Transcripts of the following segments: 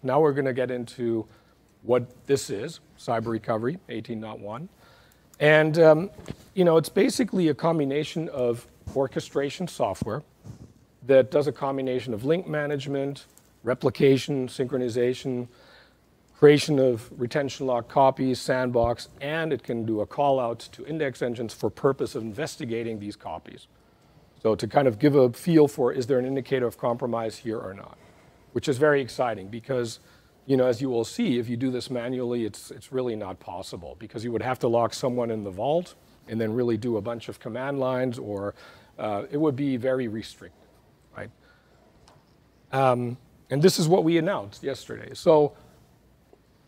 Now we're going to get into what this is, Cyber Recovery 18.1. And it's basically a combination of orchestration software that does a combination of link management, replication, synchronization, creation of retention lock copies, sandbox, and it can do a call out to index engines for purpose of investigating these copies. So to kind of give a feel for, is there an indicator of compromise here or not? Which is very exciting because, as you will see, if you do this manually, it's really not possible because you would have to lock someone in the vault and then really do a bunch of command lines, or it would be very restricted, right? And this is what we announced yesterday. So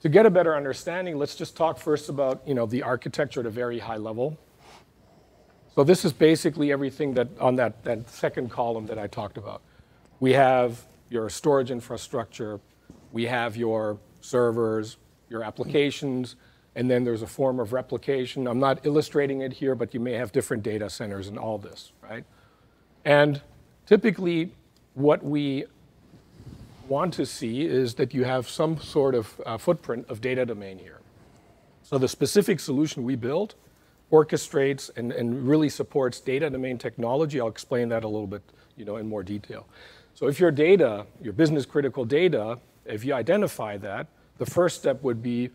to get a better understanding, let's just talk first about the architecture at a very high level. So this is basically everything that on that second column that I talked about. We have your storage infrastructure, we have your servers, your applications, and then there's a form of replication. I'm not illustrating it here, but you may have different data centers and all this, right? And typically what we want to see is that you have some sort of footprint of data domain here. So the specific solution we built orchestrates and really supports data domain technology. I'll explain that a little bit in more detail. So if your data, your business critical data, if you identify that, the first step would be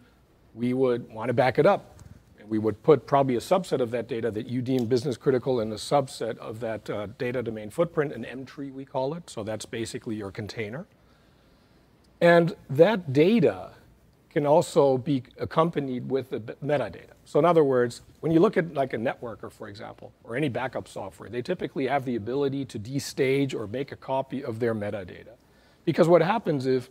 we would want to back it up. And we would put probably a subset of that data that you deem business critical and a subset of that data domain footprint, an M tree we call it. So that's basically your container. And that data can also be accompanied with the metadata. So in other words, when you look at like a networker, for example, or any backup software, they typically have the ability to destage or make a copy of their metadata. Because what happens if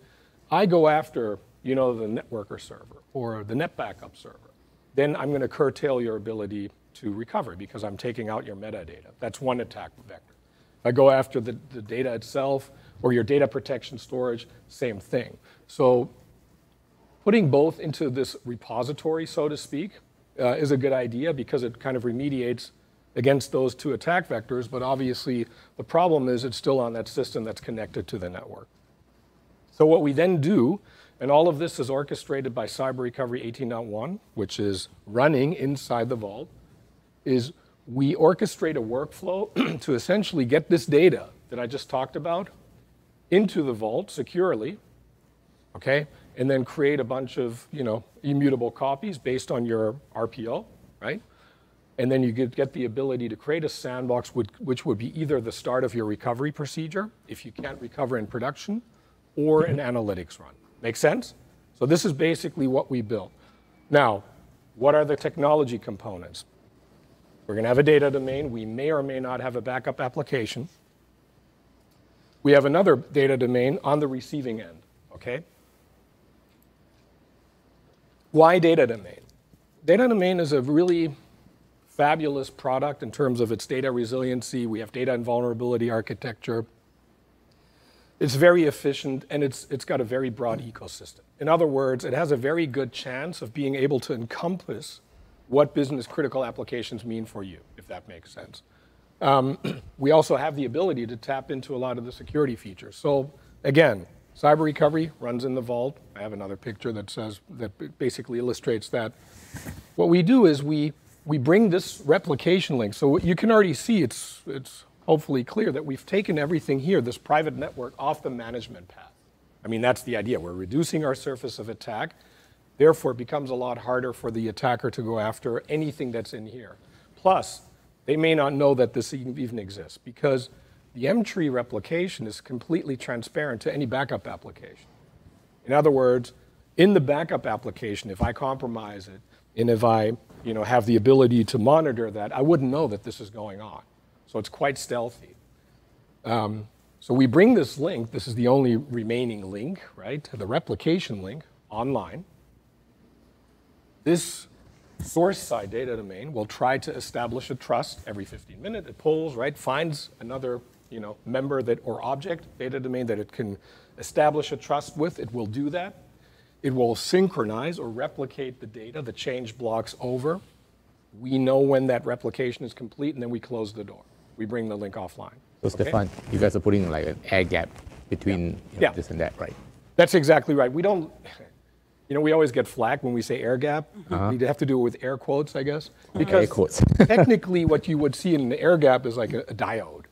I go after, the networker server or the net backup server, then I'm going to curtail your ability to recover because I'm taking out your metadata. That's one attack vector. If I go after the data itself or your data protection storage, same thing. So putting both into this repository, so to speak, is a good idea because it kind of remediates against those two attack vectors, but obviously the problem is it's still on that system that's connected to the network. So what we then do, and all of this is orchestrated by Cyber Recovery 18.1, which is running inside the vault, is we orchestrate a workflow to essentially get this data that I just talked about into the vault securely, okay? And then create a bunch of, immutable copies based on your RPO, right? And then you get the ability to create a sandbox which would be either the start of your recovery procedure, if you can't recover in production, or an analytics run. Make sense? So this is basically what we built. Now, what are the technology components? We're going to have a data domain. We may or may not have a backup application. We have another data domain on the receiving end, okay? Why data domain? Data domain is a really fabulous product in terms of its data resiliency. We have data invulnerability architecture. It's very efficient, and it's got a very broad ecosystem. In other words, it has a very good chance of being able to encompass what business critical applications mean for you, if that makes sense. We also have the ability to tap into a lot of the security features. So again, Cyber Recovery runs in the vault. I have another picture that basically illustrates that. What we do is we bring this replication link. So you can already see it's hopefully clear that we've taken everything here, this private network, off the management path. I mean, that's the idea. We're reducing our surface of attack. Therefore, it becomes a lot harder for the attacker to go after anything that's in here. Plus, they may not know that this even exists because the M tree replication is completely transparent to any backup application. In other words, in the backup application, if I compromise it, and if I have the ability to monitor that, I wouldn't know that this is going on. So it's quite stealthy. So we bring this link. This is the only remaining link, right? The replication link online. This source-side data domain will try to establish a trust every 15 minutes. It pulls, right? Finds another member or object, data domain that it can establish a trust with. It will do that. It will synchronize or replicate the data, the change blocks over. We know when that replication is complete, and then we close the door. We bring the link offline. So Stefan, you guys are putting like an air gap between this and that, right? That's exactly right. We don't, we always get flack when we say air gap. We have to do it with air quotes, I guess. Because Air quotes. technically what you would see in an air gap is like a diode,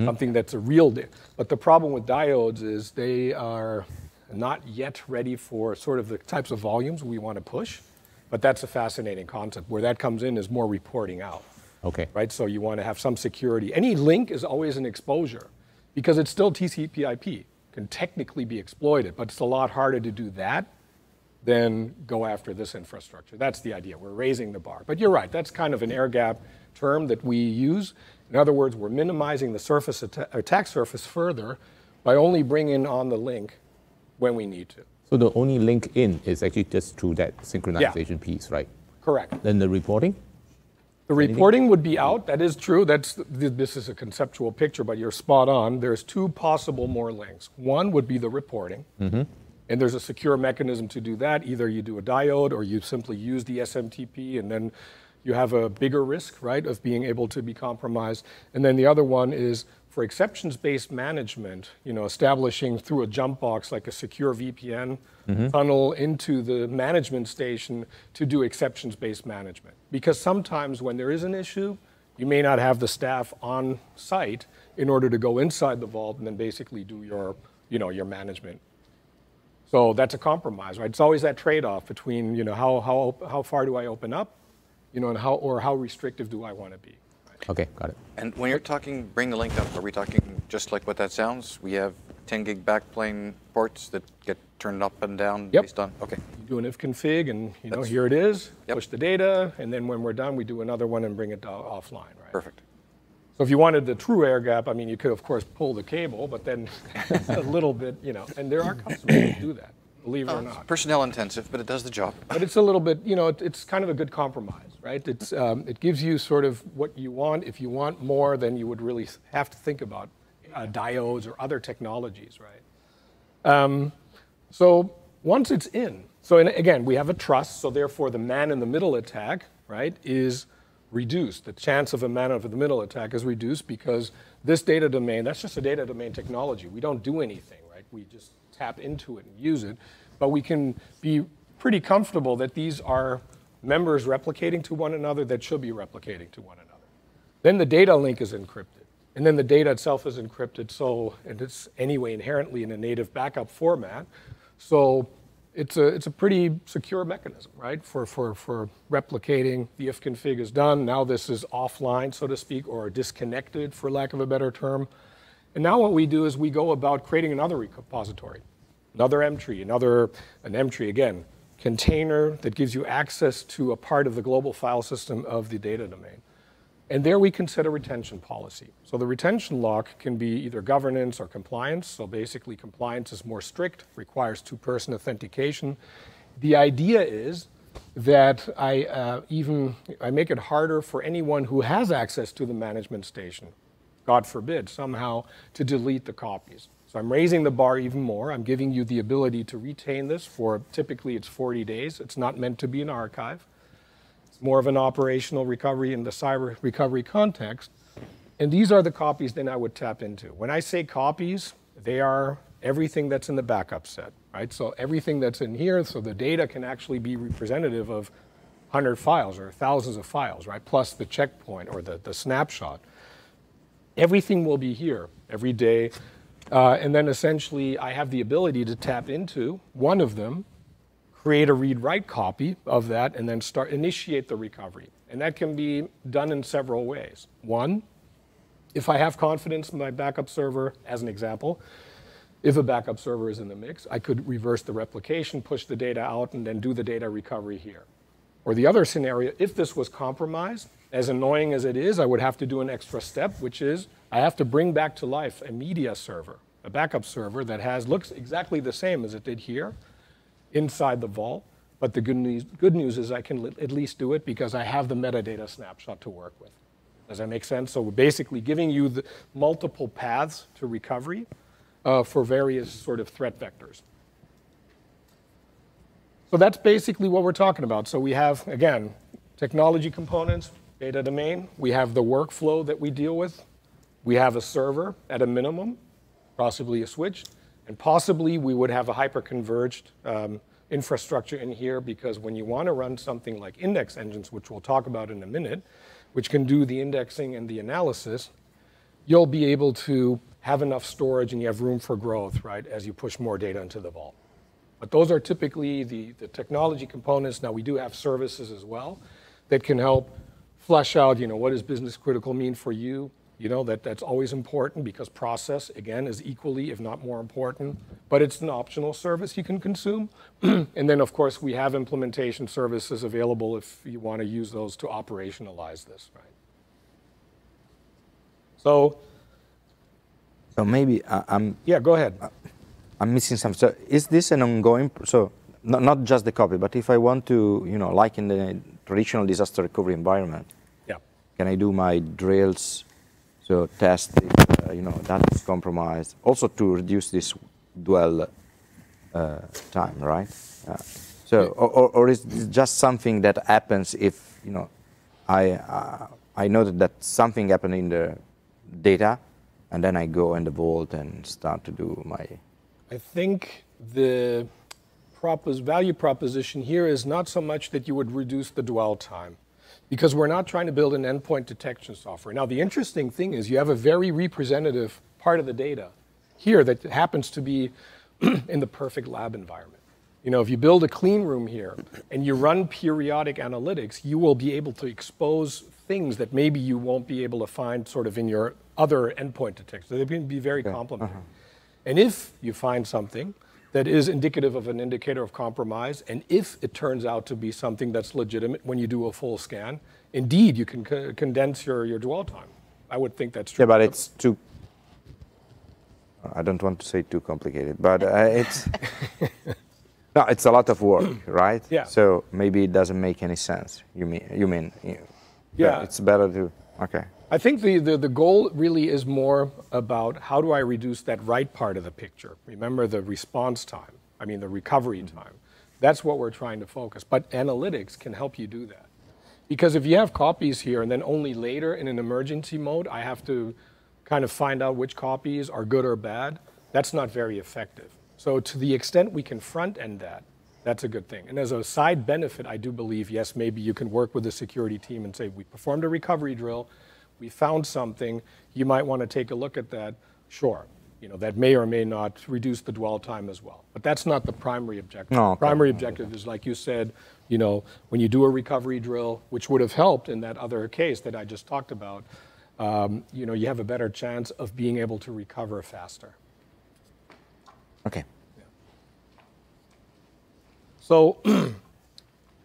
something that's a real But the problem with diodes is they are not yet ready for sort of the types of volumes we want to push. But that's a fascinating concept. Where that comes in is more reporting out. Okay. Right? So you want to have some security. Any link is always an exposure because it's still TCP/IP, can technically be exploited, but it's a lot harder to do that than go after this infrastructure. That's the idea. We're raising the bar. But you're right. That's kind of an air gap term that we use. In other words, we're minimizing the surface attack surface further by only bringing on the link when we need to. So the only link in is actually just through that synchronization piece, right? Correct. Then the reporting? The reporting would be out. That is true. This is a conceptual picture, but you're spot on. There's two possible more links. One would be the reporting. And there's a secure mechanism to do that. Either you do a diode or you simply use the SMTP, and then you have a bigger risk, right, of being able to be compromised. And then the other one is for exceptions-based management, establishing through a jump box like a secure VPN tunnel into the management station to do exceptions-based management. Because sometimes when there is an issue, you may not have the staff on site in order to go inside the vault and then basically do your management. So that's a compromise, right? It's always that trade-off between, how far do I open up, and how restrictive do I want to be? Right? Okay, got it. And when you're talking, bring the link up, are we talking just like what that sounds? We have 10 gig backplane ports that get turned up and down based on, okay. You do an if config and, here it is, push the data, and then when we're done, we do another one and bring it offline, right? Perfect. So if you wanted the true air gap, you could, of course, pull the cable, but then it's a little bit, and there are customers who do that, believe it or not. It's personnel intensive, but it does the job. But it's a little bit, it's kind of a good compromise, right? It gives you sort of what you want. If you want more, then you would really have to think about diodes or other technologies, right? So once it's in, again, we have a trust, so therefore the man-in-the-middle attack, right, is reduced. The chance of a man-in-the-middle attack is reduced because this data domain, that's just a data domain technology. We don't do anything, right? We just tap into it and use it. But we can be pretty comfortable that these are members replicating to one another that should be replicating to one another. Then the data link is encrypted. And then the data itself is encrypted, and it's anyway inherently in a native backup format. So it's a pretty secure mechanism, right, for replicating. The if config is done. Now this is offline, so to speak, or disconnected, for lack of a better term. And now what we do is we go about creating another repository, another M-tree, an M-tree, again, container that gives you access to a part of the global file system of the data domain. And there we can set a retention policy. So the retention lock can be either governance or compliance. So basically compliance is more strict, requires two-person authentication. The idea is that I make it harder for anyone who has access to the management station, God forbid, somehow to delete the copies. So I'm raising the bar even more. I'm giving you the ability to retain this for, typically it's 40 days. It's not meant to be an archive. It's more of an operational recovery in the cyber recovery context. And these are the copies then I would tap into. When I say copies, they are everything that's in the backup set, right? So everything that's in here, so the data can actually be representative of 100 files or thousands of files, right? Plus the checkpoint or the snapshot. Everything will be here every day. And then essentially I have the ability to tap into one of them, create a read-write copy of that, and then initiate the recovery. And that can be done in several ways. One, if I have confidence in my backup server, as an example, if a backup server is in the mix, I could reverse the replication, push the data out, and then do the data recovery here. Or the other scenario, if this was compromised, as annoying as it is, I would have to do an extra step, which is I have to bring back to life a media server, a backup server that looks exactly the same as it did here inside the vault. But the good news is I can at least do it because I have the metadata snapshot to work with. Does that make sense? So we're basically giving you the multiple paths to recovery for various sort of threat vectors. So that's basically what we're talking about. So we have, again, technology components, data domain. We have the workflow that we deal with. We have a server at a minimum, possibly a switch. And possibly we would have a hyper-converged infrastructure in here, because when you want to run something like index engines, which we'll talk about in a minute, which can do the indexing and the analysis, you'll be able to have enough storage and you have room for growth, right, as you push more data into the vault. But those are typically the technology components. Now, we do have services as well that can help flesh out, what does business critical mean for you? That's always important, because process, again, is equally, if not more important. But it's an optional service you can consume. And then, of course, we have implementation services available if you want to use those to operationalize this, right? So maybe yeah, go ahead. I'm missing something. So is this an ongoing? So not just the copy, but if I want to, like in the traditional disaster recovery environment, yeah, can I do my drills? So test if that is compromised. Also to reduce this dwell time, right? Or is this just something that happens if I know that something happened in the data, and then I go in the vault and start to do my. I think the value proposition here is not so much that you would reduce the dwell time, because we're not trying to build an endpoint detection software. Now, the interesting thing is you have a very representative part of the data here that happens to be in the perfect lab environment. If you build a clean room here and you run periodic analytics, you will be able to expose things that maybe you won't be able to find sort of in your other endpoint detection. So they can be very complementary. And if you find something that is indicative of an indicator of compromise, and if it turns out to be something that's legitimate when you do a full scan, indeed, you can condense your dwell time. I would think that's true. Yeah, but it's too, I don't want to say too complicated, but it's, no, it's a lot of work, right? Yeah. So maybe it doesn't make any sense. You mean, yeah. It's better to, okay. I think the goal really is more about how do I reduce that right part of the picture. Remember the response time, the recovery time. That's what we're trying to focus. But analytics can help you do that. Because if you have copies here and then only later in an emergency mode, I have to kind of find out which copies are good or bad, that's not very effective. So to the extent we can front end that, that's a good thing. And as a side benefit, I do believe, yes, maybe you can work with the security team and say, we performed a recovery drill, we found something, you might want to take a look at that. Sure, that may or may not reduce the dwell time as well. But that's not the primary objective. No, okay. The primary objective is, like you said, when you do a recovery drill, which would have helped in that other case that I just talked about, you have a better chance of being able to recover faster. Okay. Yeah. So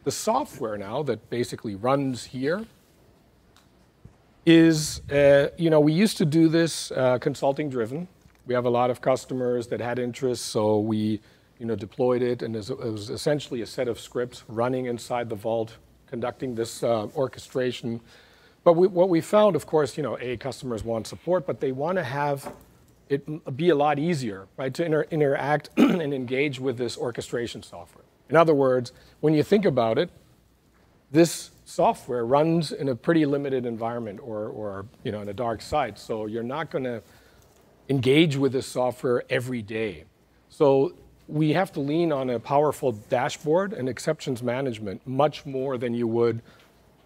the software now that basically runs here is, we used to do this consulting driven. We have a lot of customers that had interest, so we deployed it, and it was essentially a set of scripts running inside the vault, conducting this orchestration. But what we found, of course, customers want support, but they want to have it be a lot easier, right, to interact and engage with this orchestration software. In other words, when you think about it, this software runs in a pretty limited environment or in a dark site, so you're not going to engage with this software every day. So we have to lean on a powerful dashboard and exceptions management much more than you would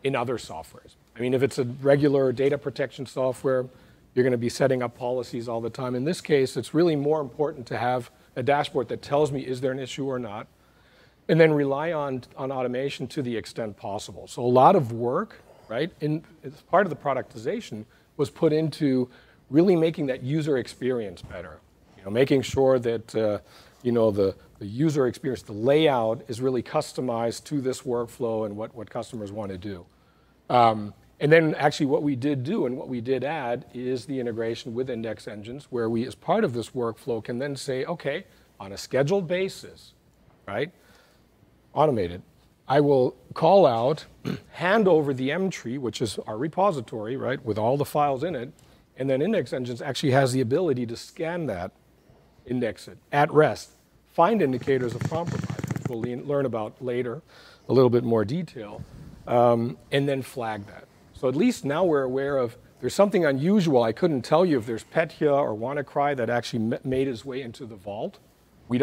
in other softwares. If it's a regular data protection software, you're going to be setting up policies all the time. In this case, it's really more important to have a dashboard that tells me, is there an issue or not? And then rely on automation to the extent possible. So a lot of work, right, as part of the productization was put into really making that user experience better. Making sure that the user experience, the layout is really customized to this workflow and what customers want to do. And then actually what we did do and what we did add is the integration with index engines, where we, as part of this workflow, can then say, okay, on a scheduled basis, right, automated, I will call out, hand over the M tree, which is our repository, right, with all the files in it, and then index engines actually has the ability to scan that, index it at rest, find indicators of compromise, which we'll learn about later, a little bit more detail, and then flag that. So at least now we're aware of there's something unusual. I couldn't tell you if there's Petya or WannaCry that actually made its way into the vault. We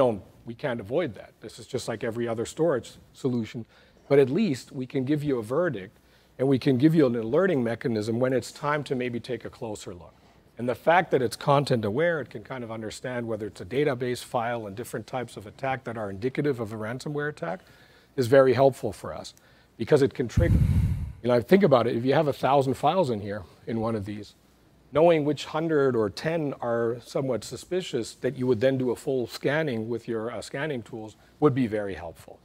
can't avoid that. This is just like every other storage solution. But at least we can give you a verdict, and we can give you an alerting mechanism when it's time to maybe take a closer look. And the fact that it's content aware, it can kind of understand whether it's a database file and different types of attack that are indicative of a ransomware attack, is very helpful for us, because it can trigger. Think about it. If you have 1,000 files in here, in one of these, knowing which 100 or 10 are somewhat suspicious, that you would then do a full scanning with your scanning tools would be very helpful.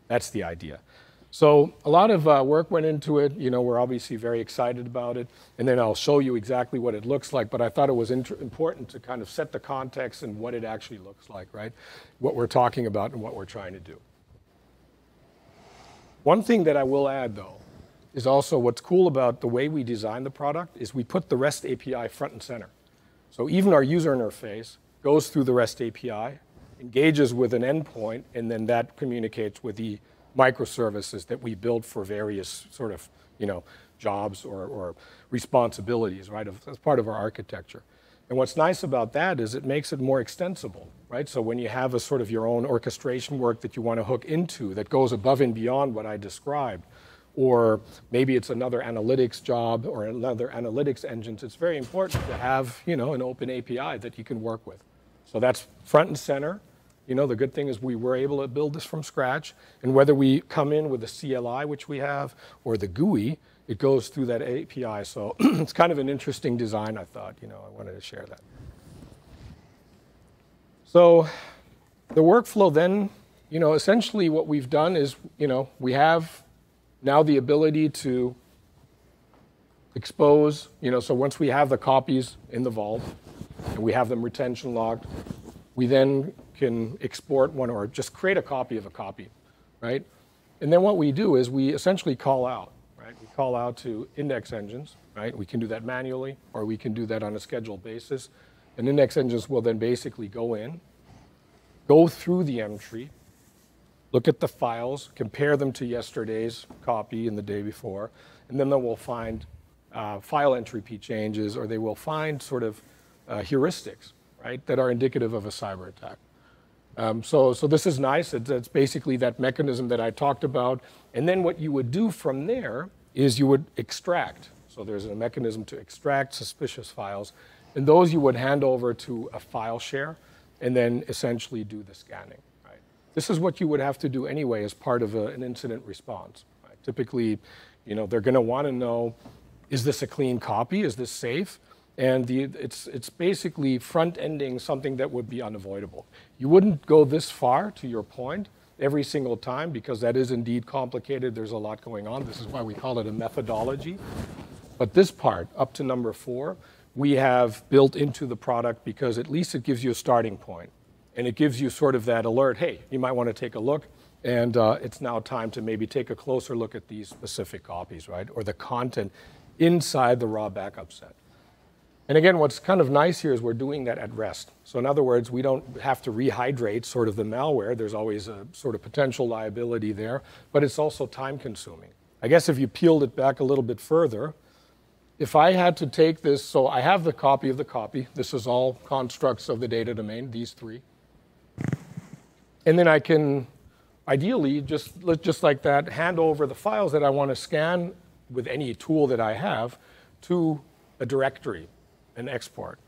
That's the idea. So a lot of work went into it. We're obviously very excited about it. And then I'll show you exactly what it looks like. But I thought it was important to kind of set the context and what it actually looks like, right? What we're talking about and what we're trying to do. One thing that I will add, though, is also what's cool about the way we design the product is we put the REST API front and center. So even our user interface goes through the REST API, engages with an endpoint, and then that communicates with the microservices that we build for various sort of, jobs or responsibilities, right, as part of our architecture. And what's nice about that is it makes it more extensible, right? So when you have a sort of your own orchestration work that you want to hook into that goes above and beyond what I described, or maybe it's another analytics job or another analytics engine, it's very important to have, an open API that you can work with. So that's front and center. The good thing is we were able to build this from scratch, and whether we come in with the CLI, which we have, or the GUI, it goes through that API. So it's kind of an interesting design, I thought. I wanted to share that. So the workflow then, essentially what we've done is, we have now the ability to expose, so once we have the copies in the vault and we have them retention logged, we then can export one or just create a copy of a copy, right? And then what we do is we essentially call out, right? We call out to index engines, right? We can do that manually, or we can do that on a scheduled basis. And index engines will then basically go in, go through the M tree, look at the files, compare them to yesterday's copy and the day before, and then they will find file entropy changes, or they will find sort of heuristics, right, that are indicative of a cyber attack. So this is nice. It's basically that mechanism that I talked about. And then what you would do from there is you would extract. So there's a mechanism to extract suspicious files. And those you would hand over to a file share and then essentially do the scanning. Right? This is what you would have to do anyway as part of an incident response. Right? Typically, they're going to want to know, is this a clean copy? Is this safe? And it's basically front-ending something that would be unavoidable. You wouldn't go this far, to your point, every single time, because that is indeed complicated. There's a lot going on. This is why we call it a methodology. But this part, up to number 4, we have built into the product because at least it gives you a starting point. And it gives you sort of that alert, hey, you might want to take a look, and it's now time to maybe take a closer look at these specific copies, right? Or the content inside the raw backup set. And again, what's kind of nice here is we're doing that at rest. So in other words, we don't have to rehydrate sort of the malware. There's always a sort of potential liability there, but it's also time consuming. I guess if you peeled it back a little bit further, if I had to take this, so I have the copy of the copy. This is all constructs of the data domain, these 3. And then I can, ideally, just like that, hand over the files that I want to scan with any tool that I have to a directory and export.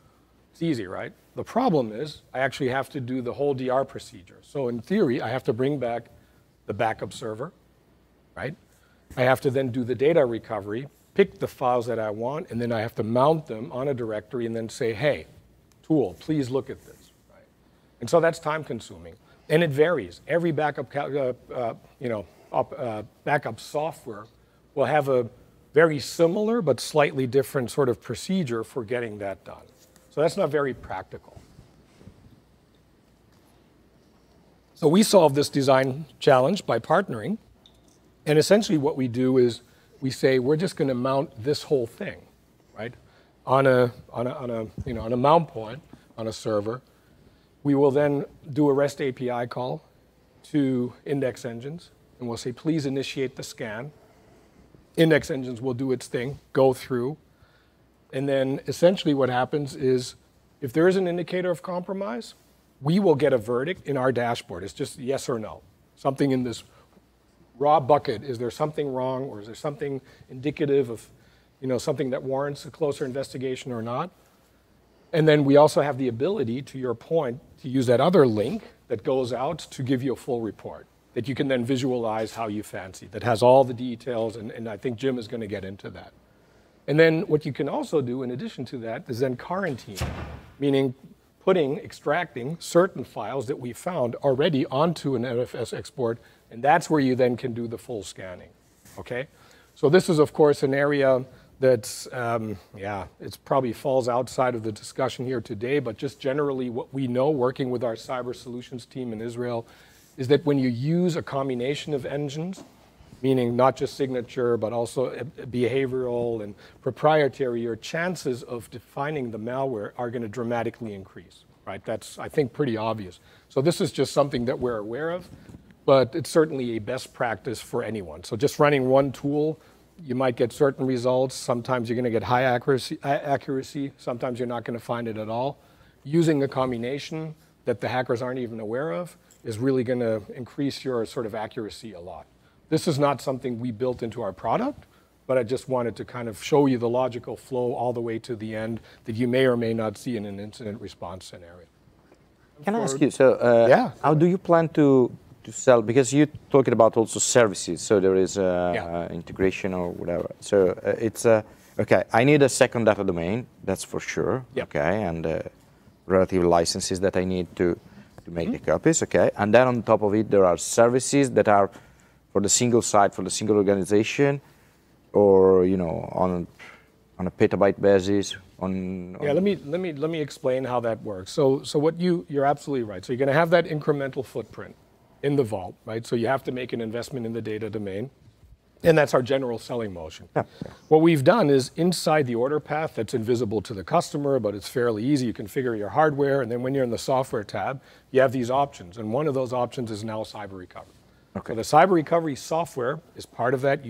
It's easy, right? The problem is I actually have to do the whole DR procedure. So in theory, I have to bring back the backup server, right? I have to then do the data recovery, pick the files that I want, and then I have to mount them on a directory and then say, hey, tool, please look at this, right? And so that's time consuming. And it varies. Every backup, backup software will have a very similar but slightly different sort of procedure for getting that done. So that's not very practical. So we solve this design challenge by partnering. And essentially what we do is we say we're just going to mount this whole thing, right, on a mount point on a server. We will then do a REST API call to index engines, and we'll say, please initiate the scan. index engines will do its thing, go through, and then essentially what happens is if there is an indicator of compromise, we will get a verdict in our dashboard. It's just yes or no. Something in this raw bucket, is there something wrong, or is there something indicative of something that warrants a closer investigation or not? And then we also have the ability, to your point, to use that other link that goes out to give you a full report that you can then visualize how you fancy, that has all the details, and I think Jim is going to get into that. And then what you can also do in addition to that is then quarantine, meaning extracting certain files that we found already onto an NFS export, and that's where you then can do the full scanning, okay? So this is, of course, an area that's, it probably falls outside of the discussion here today, but just generally what we know working with our cyber solutions team in Israel is that when you use a combination of engines, meaning not just signature, but also behavioral and proprietary, your chances of defining the malware are going to dramatically increase, right? That's, I think, pretty obvious. So this is just something that we're aware of, but it's certainly a best practice for anyone. So just running one tool, you might get certain results. Sometimes you're going to get high accuracy. Sometimes you're not going to find it at all. Using a combination that the hackers aren't even aware of is really going to increase your sort of accuracy a lot. This is not something we built into our product, but I just wanted to kind of show you the logical flow all the way to the end that you may or may not see in an incident response scenario. Can I ask you, so how do you plan to sell, because you're talking about also services, so there is integration or whatever. So it's, okay, I need a second data domain, that's for sure, okay, and relative licenses that I need to make the copies, okay, and then on top of it there are services that are for the single site, for the single organization, or on a petabyte basis. Yeah, let me explain how that works. So what you're absolutely right. So you're going to have that incremental footprint in the vault, right? So you have to make an investment in the data domain, and that's our general selling motion. Yeah. What we've done is inside the order path that's invisible to the customer, but it's fairly easy. You configure your hardware, and then when you're in the software tab, you have these options, and one of those options is now cyber recovery. Okay. So the cyber recovery software is part of that.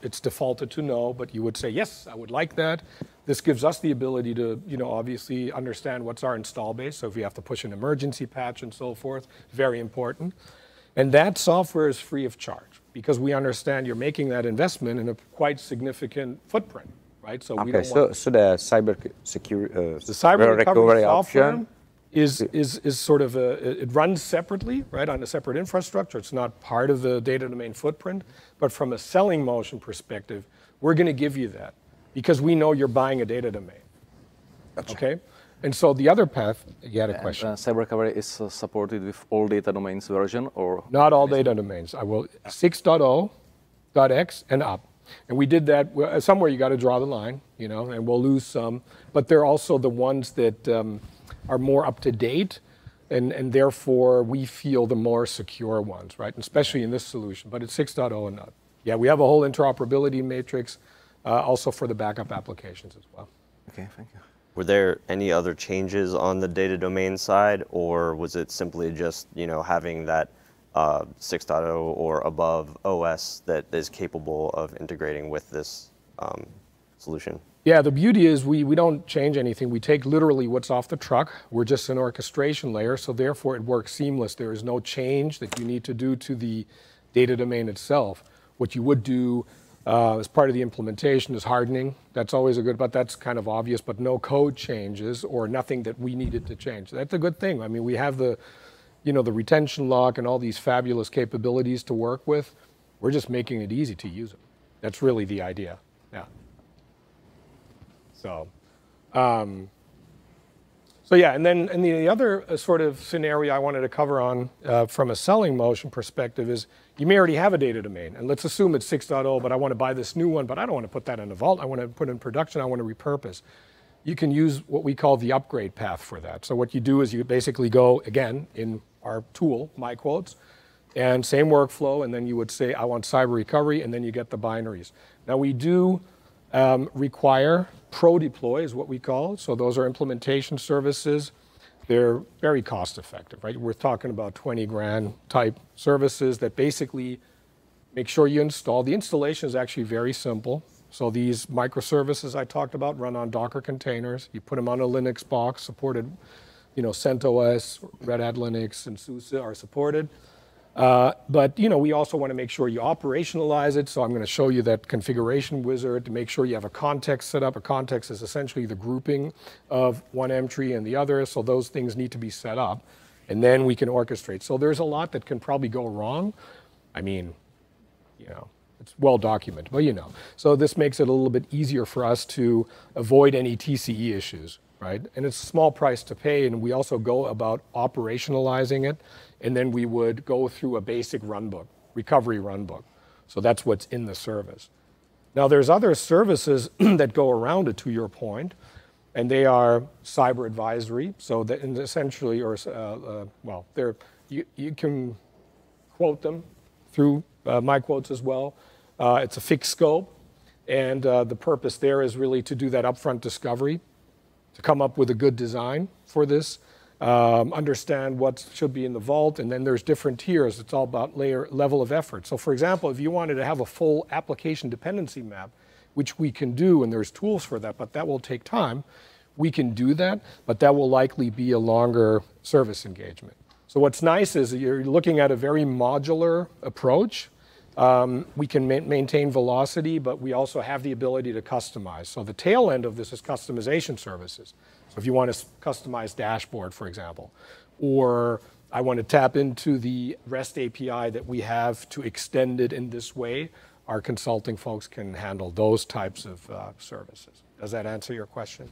It's defaulted to no, but you would say, yes, I would like that. This gives us the ability to, obviously understand what's our install base. So if we have to push an emergency patch and so forth, very important. And that software is free of charge because we understand you're making that investment in a quite significant footprint, right? So we don't want so the cyber security, the cyber recovery software option is sort of it runs separately, right, on a separate infrastructure. It's not part of the data domain footprint, but from a selling motion perspective, we're going to give you that because we know you're buying a data domain. Gotcha. Okay, and so the other path, you had a question. Cyber recovery is supported with all data domains version, or not all data domains. I will 6.0.x and up. And we did that somewhere. You got to draw the line, and we'll lose some, but they're also the ones that are more up to date, and therefore we feel the more secure ones, right? Especially in this solution, but it's 6.0 and up. Yeah, we have a whole interoperability matrix also for the backup applications as well. Okay, thank you. Were there any other changes on the data domain side, or was it simply just having that 6.0 or above OS that is capable of integrating with this solution? Yeah, the beauty is we don't change anything. We take literally what's off the truck. We're just an orchestration layer, so therefore it works seamless. There is no change that you need to do to the data domain itself. What you would do as part of the implementation is hardening. That's always but that's kind of obvious, but no code changes or nothing that we needed to change. That's a good thing. I mean, we have the retention lock and all these fabulous capabilities to work with. We're just making it easy to use them. That's really the idea, yeah. So yeah, and then the other sort of scenario I wanted to cover on from a selling motion perspective is you may already have a data domain, and let's assume it's 6.0, but I want to buy this new one, but I don't want to put that in the vault. I want to put it in production. I want to repurpose. You can use what we call the upgrade path for that. So what you do is you basically go, again, in our tool, MyQuotes, and same workflow, and then you would say, I want cyber recovery, and then you get the binaries. Now we do require pro deploy is what we call. So those are implementation services. They're very cost effective, right? We're talking about 20 grand type services that basically make sure you install. The installation is actually very simple. So these microservices I talked about run on Docker containers. You put them on a Linux box, supported, CentOS, Red Hat Linux, and SUSE are supported. But we also want to make sure you operationalize it. So I'm going to show you that configuration wizard to make sure you have a context set up. A context is essentially the grouping of one entry and the other. So those things need to be set up. And then we can orchestrate. So there's a lot that can probably go wrong. I mean, it's well documented, but So this makes it a little bit easier for us to avoid any TCE issues, right? And it's a small price to pay, and we also go about operationalizing it, and then we would go through a basic runbook, recovery runbook. So that's what's in the service. Now there's other services that go around it, to your point, and they are cyber advisory. So that essentially, you can quote them through my quotes as well. It's a fixed scope, and the purpose there is really to do that upfront discovery, to come up with a good design for this, understand what should be in the vault, and then there's different tiers. It's all about level of effort. So for example, if you wanted to have a full application dependency map, which we can do, and there's tools for that, but that will take time, we can do that, but that will likely be a longer service engagement. So what's nice is that you're looking at a very modular approach. We can maintain velocity, but we also have the ability to customize. So the tail end of this is customization services. So if you want to customize dashboard, for example, or I want to tap into the REST API that we have to extend it in this way, our consulting folks can handle those types of services. Does that answer your question?